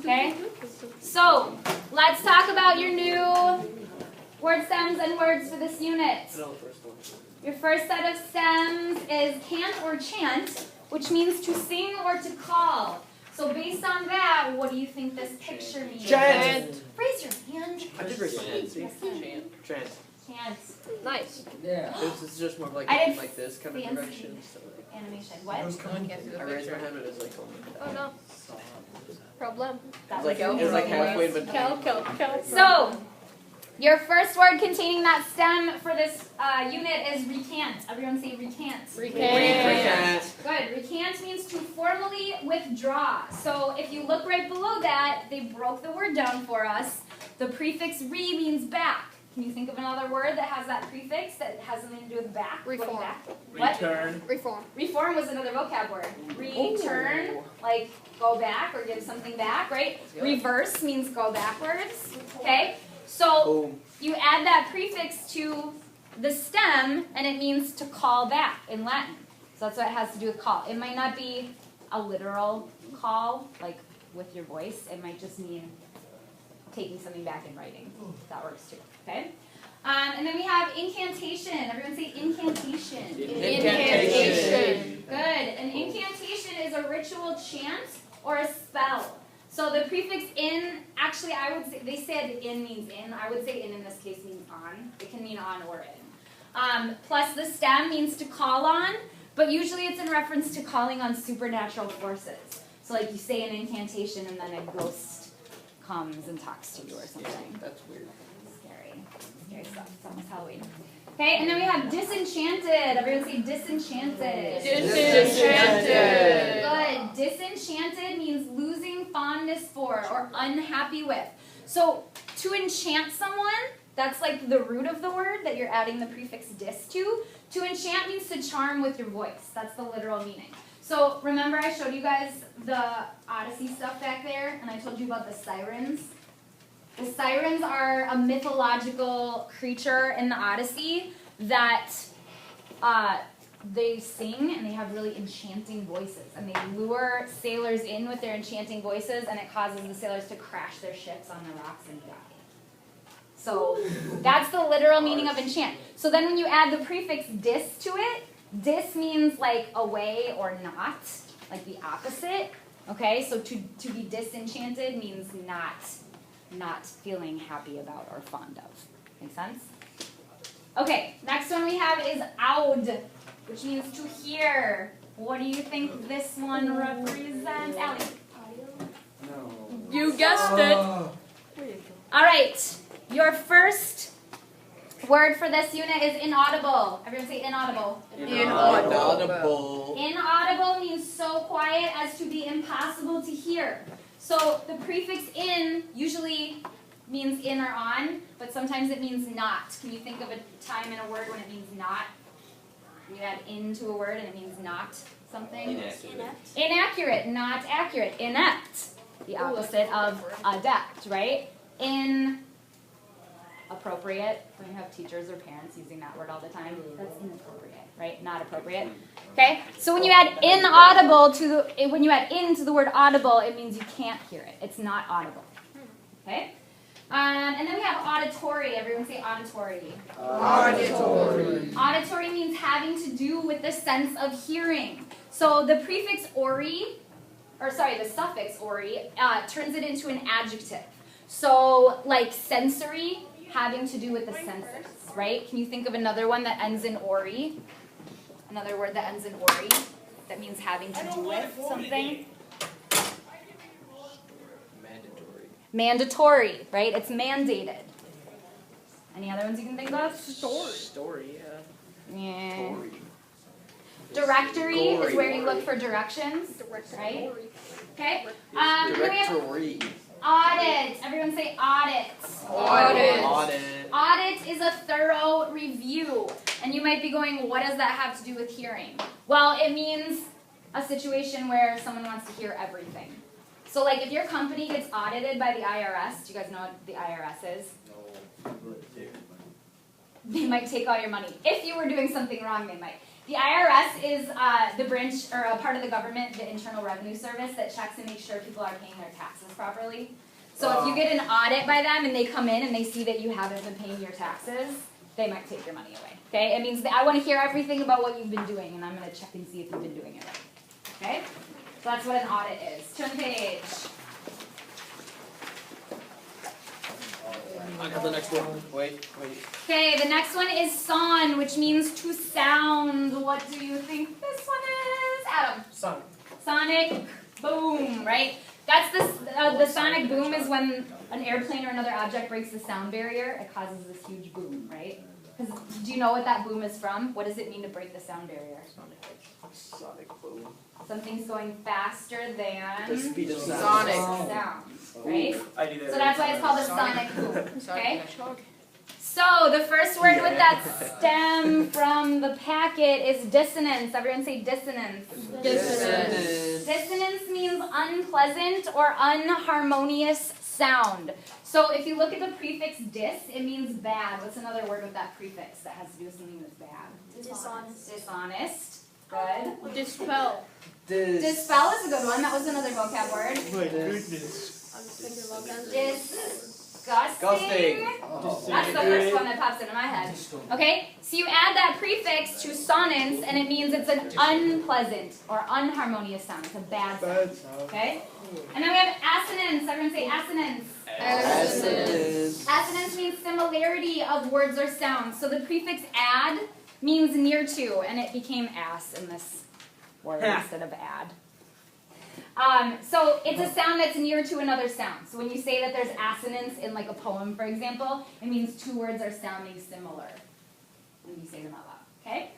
Okay? So, let's talk about your new word stems and words for this unit. Your first set of stems is cant or chant, which means to sing or to call. So based on that, what do you think this picture means? Chant. Raise your hand. I did raise my hand. Chant. Chant. Nice. Yeah. This is just more like this kind of direction. So Animation. What? I raised my hand, but it was like only. Oh no. Problem. That It was like halfway in between. Kel. So, your first word containing that stem for this unit is recant. Everyone say recant. Recant. Good. Recant means to formally withdraw. So if you look right below that, they broke the word down for us. The prefix re means back. Can you think of another word that has that prefix that has something to do with back? Reform. Going back? What? Return. Reform. Reform was another vocab word. Return, like go back or give something back, right? Reverse means go backwards. Okay? So you add that prefix to the stem, and it means to call back in Latin. So that's what it has to do with call. It might not be a literal call, like with your voice. It might just mean taking something back in writing. That works too. Okay? And then we have incantation. Everyone say incantation. Incantation. Good. An incantation is a ritual chant or a spell. So the prefix in, actually I would say, they said in means in. I would say in this case means on. It can mean on or in. Plus the stem means to call on, but usually it's in reference to calling on supernatural forces. So like you say an incantation and then a ghost comes and talks to you or something. That's weird. Scary stuff. It's almost Halloween. Okay, and then we have disenchanted. Everyone say disenchanted. Disenchanted. Good. Disenchanted means losing fondness for or unhappy with. So to enchant someone, that's like the root of the word that you're adding the prefix dis to. To enchant means to charm with your voice. That's the literal meaning. So remember I showed you guys the Odyssey stuff back there, and I told you about the sirens? The sirens are a mythological creature in the Odyssey that they sing and they have really enchanting voices. And they lure sailors in with their enchanting voices, and it causes the sailors to crash their ships on the rocks and die. So that's the literal meaning of enchant. So then when you add the prefix dis to it, dis means like away or not, like the opposite. Okay, so to be disenchanted means not feeling happy about or fond of. Make sense? Okay, next one we have is aud, which means to hear. What do you think this one represents, Allie? No. You guessed it. All right, your first word for this unit is inaudible. Everyone say inaudible. Inaudible. Inaudible means so quiet as to be impossible to hear. So the prefix in usually means in or on, but sometimes it means not. Can you think of a time in a word when it means not? You add in to a word and it means not something? Inaccurate. Inaccurate, not accurate. Inept, the opposite of adept, right? Inappropriate, when you have teachers or parents using that word all the time, that's inappropriate, right? Not appropriate. Okay? So when you add inaudible when you add in to the word audible, it means you can't hear it. It's not audible. Okay? And then we have auditory. Everyone say auditory. Auditory. Auditory means having to do with the sense of hearing. So the prefix the suffix ori, turns it into an adjective. So like sensory, having to do with the senses, right? Can you think of another one that ends in ori? Another word that ends in ori that means having to do with something? Mandatory, right? It's mandated. Any other ones you can think of? Story, Yeah. Directory is where you look for directions, right? Okay. Then we have Directory. audit. Everyone say audit. Audit. Audit is a thorough review. And you might be going, what does that have to do with hearing? Well, it means a situation where someone wants to hear everything. So like if your company gets audited by the IRS, do you guys know what the IRS is? They might take all your money. If you were doing something wrong, they might. The IRS is the branch or a part of the government, the Internal Revenue Service, that checks and makes sure people are paying their taxes properly. So if you get an audit by them and they come in and they see that you haven't been paying your taxes, they might take your money away. Okay? It means that I want to hear everything about what you've been doing, and I'm going to check and see if you've been doing it right. Okay? So that's what an audit is. Turn page. I got the next one. Wait. Okay, the next one is son, which means to sound. What do you think this one is? Adam. Sonic. Sonic boom, right? That's the sonic boom is when an airplane or another object breaks the sound barrier. It causes this huge boom, right? Because do you know what that boom is from? What does it mean to break the sound barrier? Sonic boom. Something's going faster than The speed of sound. Sonic. sound, right? I do that. So that's why it's called a sonic boom, okay? Hedgehog. So the first word with that stem from the packet is dissonance. Everyone say dissonance. Dissonance. Dissonance means unpleasant or unharmonious sound. So if you look at the prefix dis, it means bad. What's another word with that prefix that has to do with something that's bad? Dishonest. Dishonest. Good. Dispel. Dispel is a good one. That was another vocab word. My goodness. I'm thinking about that. Disgusting. That's the first one that pops into my head. Okay, so you add that prefix to sonance, and it means it's an unpleasant or unharmonious sound. It's a bad sound. Okay? And then we have assonance. Everyone say assonance. Assonance. Assonance means similarity of words or sounds. So the prefix add means near to, and it became ass in this word instead of add. So it's a sound that's near to another sound. So when you say that there's assonance in like a poem, for example, it means two words are sounding similar when you say them out loud. Okay?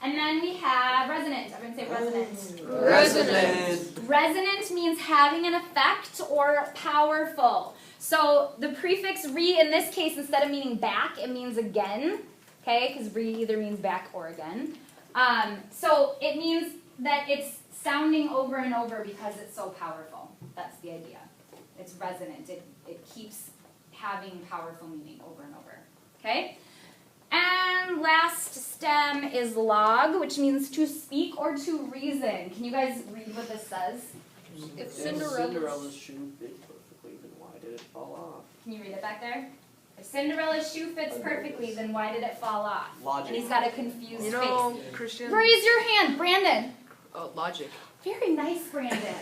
And then we have resonant. Everyone say resonant. Resonant. Resonant means having an effect or powerful. So the prefix re in this case, instead of meaning back, it means again. Okay? Because re either means back or again. So it means that it's sounding over and over because it's so powerful. That's the idea. It's resonant. It keeps having powerful meaning over and over. Okay? And last stem is log, which means to speak or to reason. Can you guys read what this says? If Cinderella's shoe fit perfectly, then why did it fall off? Can you read it back there? If Cinderella's shoe fits perfectly, then why did it fall off? Logic. And he's got a confused You know, face. Christian. Raise your hand, Brandon. Oh, logic. Very nice, Brandon.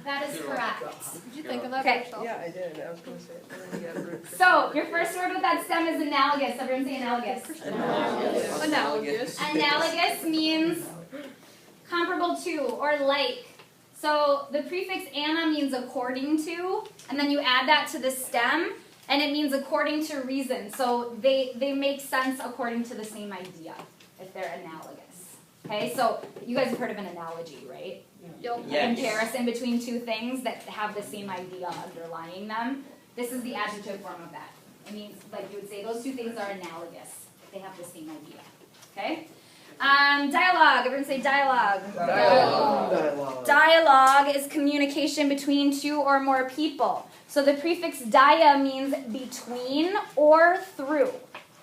That is correct. Did you think of that Okay. yourself? Yeah, I did. I was going to say it. And then you got rude. So, your first word with that stem is analogous. Everyone say analogous. Analogous. Analogous means comparable to or like. So, the prefix ana means according to, and then you add that to the stem, and it means according to reason. So, they make sense according to the same idea, if they're analogous. Okay, so you guys have heard of an analogy, right? Yep. A Yes. comparison between two things that have the same idea underlying them. This is the adjective form of that. It means, like you would say, those two things are analogous. They have the same idea. Okay? Dialogue. Everyone say dialogue. Dialogue. Dialogue is communication between two or more people. So the prefix dia means between or through.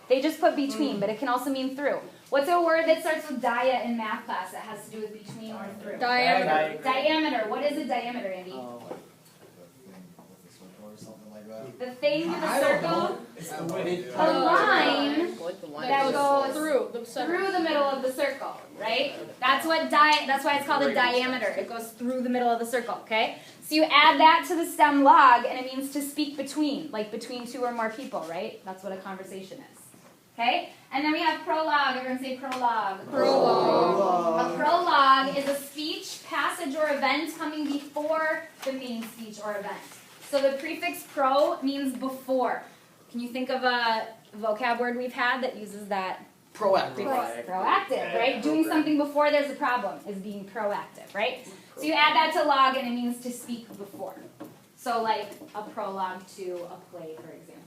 They just put between, but it can also mean through. What's a word that starts with dia in math class that has to do with between or through? Diameter. Diameter. What is a diameter, Andy? The thing with the circle, a line Like the line. that goes Through the center. through the middle of the circle, right? That's what that's why it's called a diameter. It goes through the middle of the circle, okay? So you add that to the stem log, and it means to speak between, like between two or more people, right? That's what a conversation is. Okay? And then we have prologue. Everyone say prologue. Prologue. A prologue is a speech, passage, or event coming before the main speech or event. So the prefix pro means before. Can you think of a vocab word we've had that uses that Proactive. prefix? Proactive, right? Doing something before there's a problem is being proactive, right? So you add that to log and it means to speak before. So like a prologue to a play, for example.